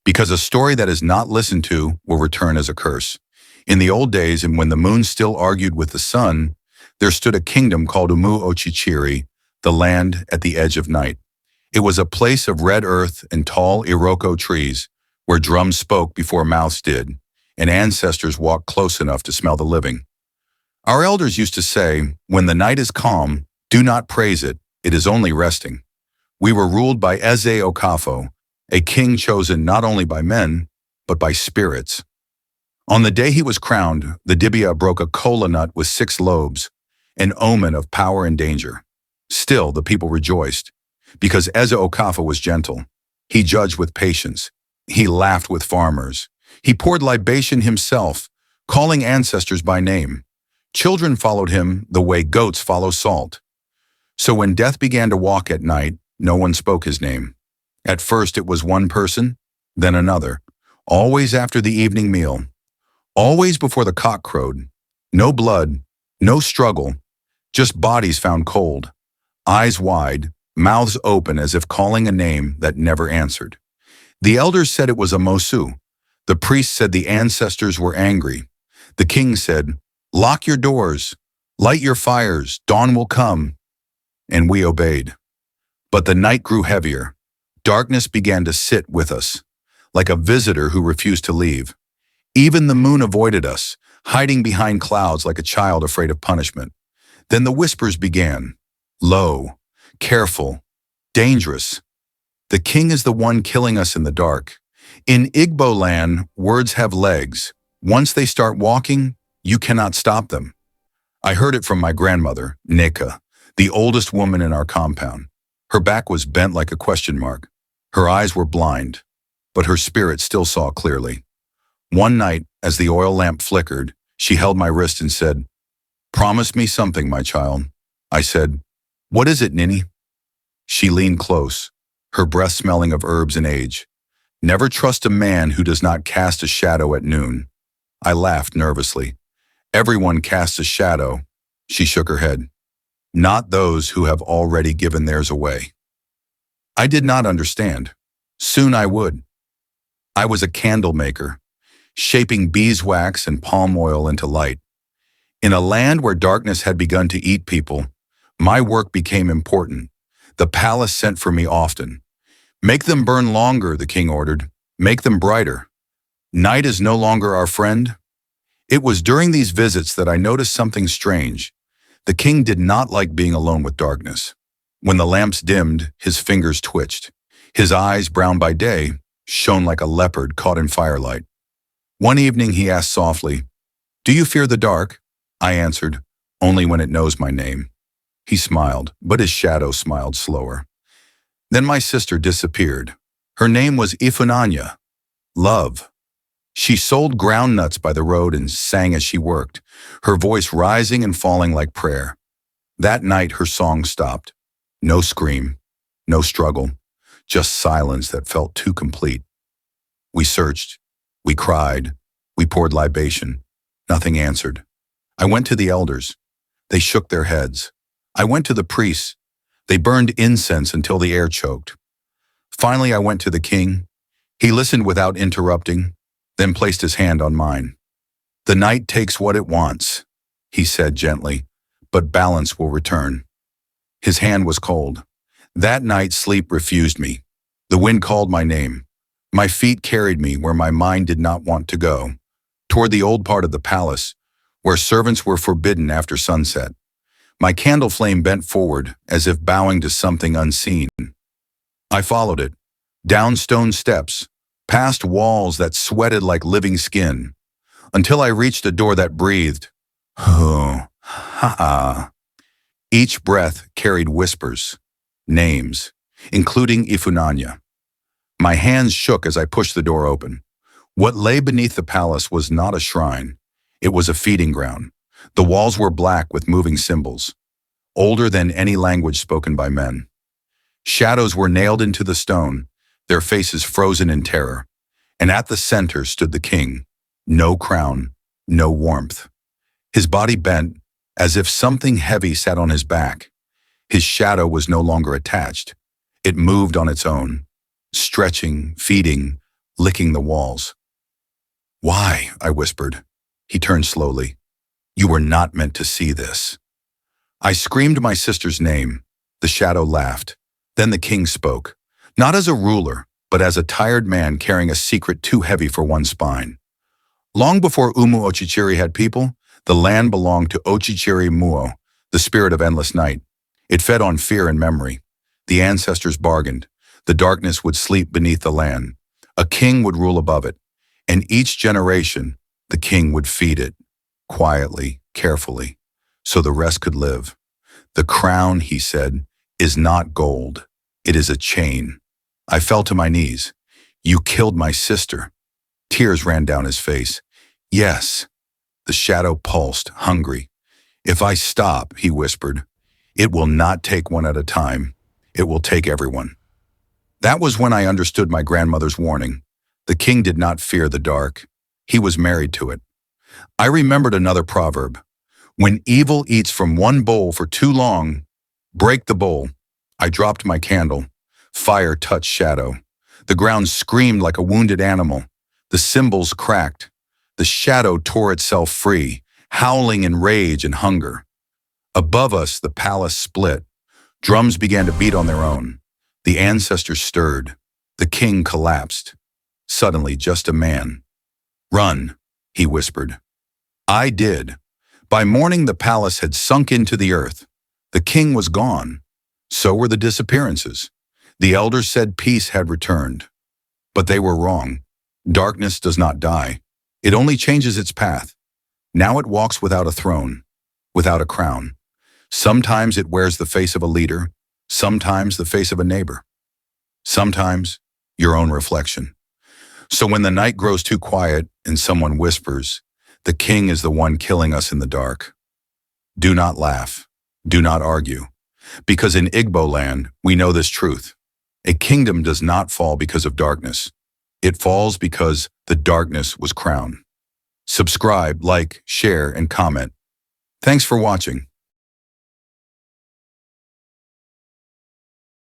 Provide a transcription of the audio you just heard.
because a story that is not listened to will return as a curse. In the old days, and when the moon still argued with the sun, there stood a kingdom called Umu Ochichiri, the land at the edge of night. It was a place of red earth and tall iroko trees, where drums spoke before mouths did, and ancestors walked close enough to smell the living. Our elders used to say, when the night is calm, do not praise it, it is only resting. We were ruled by Eze Okafo, a king chosen not only by men, but by spirits. On the day he was crowned, the Dibia broke a kola nut with 6 lobes, an omen of power and danger. Still, the people rejoiced, because Eze Okafo was gentle. He judged with patience. He laughed with farmers. He poured libation himself, calling ancestors by name. Children followed him the way goats follow salt. So when death began to walk at night, no one spoke his name. At first it was one person, then another, always after the evening meal, always before the cock crowed. No blood, no struggle, just bodies found cold, eyes wide, mouths open as if calling a name that never answered. The elders said it was a mosu. The priests said the ancestors were angry. The king said, lock your doors, light your fires, dawn will come. And we obeyed. But the night grew heavier. Darkness began to sit with us, like a visitor who refused to leave. Even the moon avoided us, hiding behind clouds like a child afraid of punishment. Then the whispers began, low, careful, dangerous. The king is the one killing us in the dark. In Igbo land, words have legs. Once they start walking, you cannot stop them. I heard it from my grandmother, Nika, the oldest woman in our compound. Her back was bent like a question mark. Her eyes were blind, but her spirit still saw clearly. One night, as the oil lamp flickered, she held my wrist and said, promise me something, my child. I said, what is it, Ninny? She leaned close, her breath smelling of herbs and age. Never trust a man who does not cast a shadow at noon. I laughed nervously. Everyone casts a shadow. She shook her head. Not those who have already given theirs away. I did not understand. Soon I would. I was a candle maker, shaping beeswax and palm oil into light. In a land where darkness had begun to eat people, my work became important. The palace sent for me often. Make them burn longer, the king ordered. Make them brighter. Night is no longer our friend. It was during these visits that I noticed something strange. The king did not like being alone with darkness. When the lamps dimmed, his fingers twitched. His eyes, brown by day, shone like a leopard caught in firelight. One evening he asked softly, do you fear the dark? I answered, only when it knows my name. He smiled, but his shadow smiled slower. Then my sister disappeared. Her name was Ifunanya, love. She sold ground nuts by the road and sang as she worked, her voice rising and falling like prayer. That night her song stopped. No scream, no struggle, just silence that felt too complete. We searched, we cried, we poured libation. Nothing answered. I went to the elders. They shook their heads. I went to the priests. They burned incense until the air choked. Finally, I went to the king. He listened without interrupting, then placed his hand on mine. The night takes what it wants, he said gently, but balance will return. His hand was cold. That night, sleep refused me. The wind called my name. My feet carried me where my mind did not want to go, toward the old part of the palace, where servants were forbidden after sunset. My candle flame bent forward, as if bowing to something unseen. I followed it, down stone steps, past walls that sweated like living skin, until I reached a door that breathed. Oh, ha-ha. Each breath carried whispers, names, including Ifunanya. My hands shook as I pushed the door open. What lay beneath the palace was not a shrine. It was a feeding ground. The walls were black with moving symbols, older than any language spoken by men. Shadows were nailed into the stone, their faces frozen in terror. And at the center stood the king. No crown, no warmth. His body bent, as if something heavy sat on his back. His shadow was no longer attached. It moved on its own, stretching, feeding, licking the walls. "Why?" I whispered. He turned slowly. "You were not meant to see this." I screamed my sister's name. The shadow laughed. Then the king spoke, not as a ruler, but as a tired man carrying a secret too heavy for one spine. Long before Umu Ochichiri had people, the land belonged to Ochichiri Muo, the spirit of endless night. It fed on fear and memory. The ancestors bargained. The darkness would sleep beneath the land. A king would rule above it. And each generation, the king would feed it, quietly, carefully, so the rest could live. "The crown," he said, "is not gold. It is a chain." I fell to my knees. "You killed my sister." Tears ran down his face. "Yes." The shadow pulsed, hungry. "If I stop," he whispered, "it will not take one at a time. It will take everyone." That was when I understood my grandmother's warning. The king did not fear the dark. He was married to it. I remembered another proverb. "When evil eats from one bowl for too long, break the bowl." I dropped my candle. Fire touched shadow. The ground screamed like a wounded animal. The cymbals cracked. The shadow tore itself free, howling in rage and hunger. Above us, the palace split. Drums began to beat on their own. The ancestors stirred. The king collapsed. Suddenly, just a man. "Run," he whispered. I did. By morning, the palace had sunk into the earth. The king was gone. So were the disappearances. The elders said peace had returned. But they were wrong. Darkness does not die. It only changes its path. Now it walks without a throne, without a crown. Sometimes it wears the face of a leader, sometimes the face of a neighbor, sometimes your own reflection. So when the night grows too quiet and someone whispers, "The king is the one killing us in the dark," do not laugh, do not argue. Because in Igbo land, we know this truth. A kingdom does not fall because of darkness. It falls because the darkness was crowned. Subscribe, like, share, and comment. Thanks for watching.